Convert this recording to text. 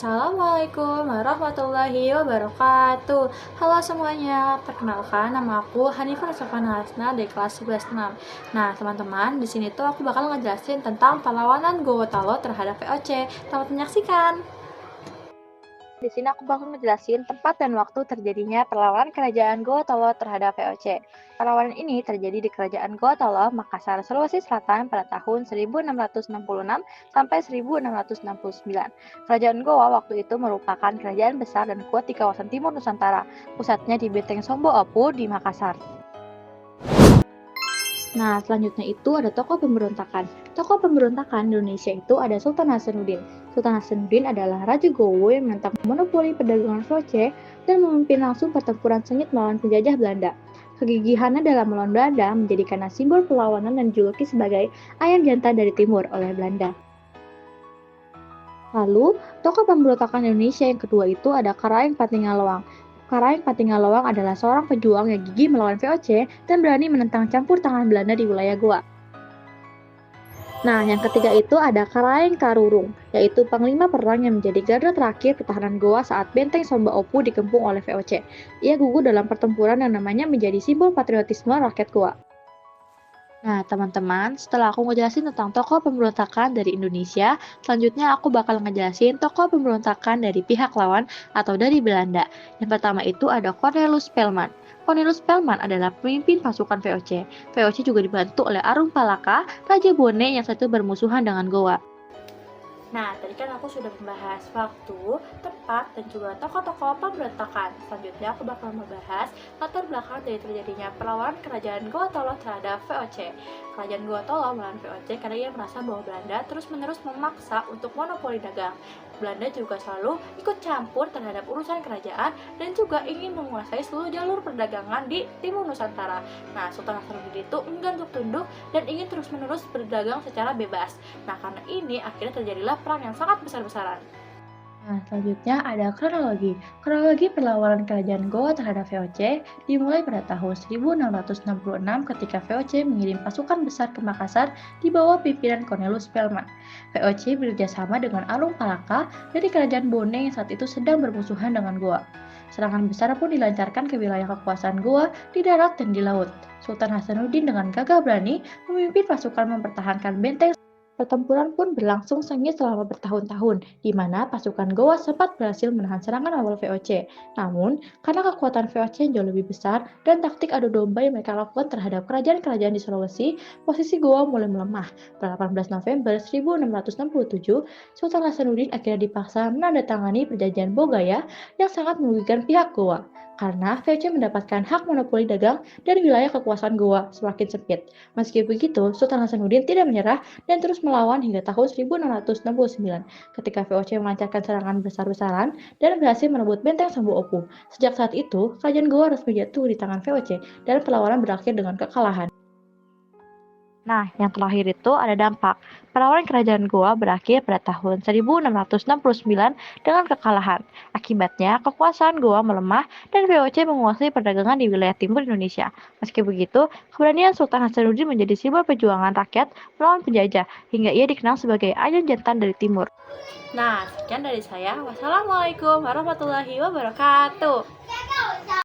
Assalamualaikum warahmatullahi wabarakatuh. Halo semuanya, perkenalkan nama aku Hanifah Sofana Hasna dari kelas 11 6. Nah, teman-teman, di sini tuh aku bakal ngejelasin tentang perlawanan Gotalo terhadap VOC. Selamat menyaksikan. Di sini aku bakal ngejelasin tempat dan waktu terjadinya perlawanan kerajaan Gotalo terhadap VOC. Perlawanan ini terjadi di kerajaan Gotalo, Makassar, Sulawesi Selatan pada tahun 1666 sampai 1669. Kerajaan Goa waktu itu merupakan kerajaan besar dan kuat di kawasan timur Nusantara, pusatnya di Benteng Sombo Opu di Makassar. Nah, selanjutnya itu ada tokoh pemberontakan. Tokoh pemberontakan di Indonesia itu ada Sultan Hasanuddin. Sultan Hasanuddin adalah Raja Gowo yang menentang monopoli perdagangan VOC dan memimpin langsung pertempuran sengit melawan penjajah Belanda. Kegigihannya dalam melawan Belanda menjadikannya simbol perlawanan dan dijuluki sebagai ayam jantan dari timur oleh Belanda. Lalu, tokoh pemberontakan Indonesia yang kedua itu ada Karaeng Patingalowang. Karaeng Patingalowang adalah seorang pejuang yang gigih melawan VOC dan berani menentang campur tangan Belanda di wilayah Goa. Nah, yang ketiga itu ada Karaeng Karurung, yaitu panglima perang yang menjadi garda terakhir pertahanan Goa saat benteng Somba Opu dikepung oleh VOC. Ia gugur dalam pertempuran yang namanya menjadi simbol patriotisme rakyat Goa. Nah, teman-teman, setelah aku ngejelasin tentang tokoh pemberontakan dari Indonesia, selanjutnya aku bakal ngejelasin tokoh pemberontakan dari pihak lawan atau dari Belanda. Yang pertama itu ada Cornelis Spelman. Cornelis Spelman adalah pemimpin pasukan VOC. VOC juga dibantu oleh Arung Palaka, Raja Bone yang satu bermusuhan dengan Goa. Nah, tadi kan aku sudah membahas waktu, tempat, dan juga tokoh-tokoh pemberontakan. Selanjutnya aku bakal membahas latar belakang dari terjadinya perlawanan kerajaan Gotolo terhadap VOC. Kerajaan Gotolo melawan VOC karena ia merasa bahwa Belanda terus-menerus memaksa untuk monopoli dagang. Belanda juga selalu ikut campur terhadap urusan kerajaan dan juga ingin menguasai seluruh jalur perdagangan di timur Nusantara. Nah, Sultan Hasanuddin itu enggan untuk tunduk dan ingin terus-menerus berdagang secara bebas. Nah, karena ini akhirnya terjadilah perang yang sangat besar-besaran. Nah, selanjutnya ada kronologi. Kronologi perlawanan kerajaan Goa terhadap VOC dimulai pada tahun 1666 ketika VOC mengirim pasukan besar ke Makassar di bawah pimpinan Cornelis Spelman. VOC bekerjasama dengan Arung Palaka dari kerajaan Bone yang saat itu sedang bermusuhan dengan Goa. Serangan besar pun dilancarkan ke wilayah kekuasaan Goa di darat dan di laut. Sultan Hasanuddin dengan gagah berani memimpin pasukan mempertahankan benteng. Pertempuran pun berlangsung sengit selama bertahun-tahun, di mana pasukan Goa sempat berhasil menahan serangan awal VOC. Namun, karena kekuatan VOC yang jauh lebih besar dan taktik adu domba yang mereka lakukan terhadap kerajaan-kerajaan di Sulawesi, posisi Goa mulai melemah. Pada 18 November 1667, Sultan Hasanuddin akhirnya dipaksa menandatangani perjanjian Bogaya yang sangat merugikan pihak Goa, karena VOC mendapatkan hak monopoli dagang dari wilayah kekuasaan Goa semakin sempit. Meski begitu, Sultan Hasanuddin tidak menyerah dan terus melawan hingga tahun 1669 ketika VOC melancarkan serangan besar-besaran dan berhasil merebut benteng Sombo Opu. Sejak saat itu, kerajaan Goa resmi jatuh di tangan VOC dan perlawanan berakhir dengan kekalahan. Nah, yang terakhir itu ada dampak. Perlawanan kerajaan Goa berakhir pada tahun 1669 dengan kekalahan. Akibatnya, kekuasaan Goa melemah dan VOC menguasai perdagangan di wilayah timur Indonesia. Meski begitu, keberanian Sultan Hasanuddin menjadi simbol perjuangan rakyat melawan penjajah, hingga ia dikenal sebagai ayam jantan dari timur. Nah, sekian dari saya. Wassalamualaikum warahmatullahi wabarakatuh.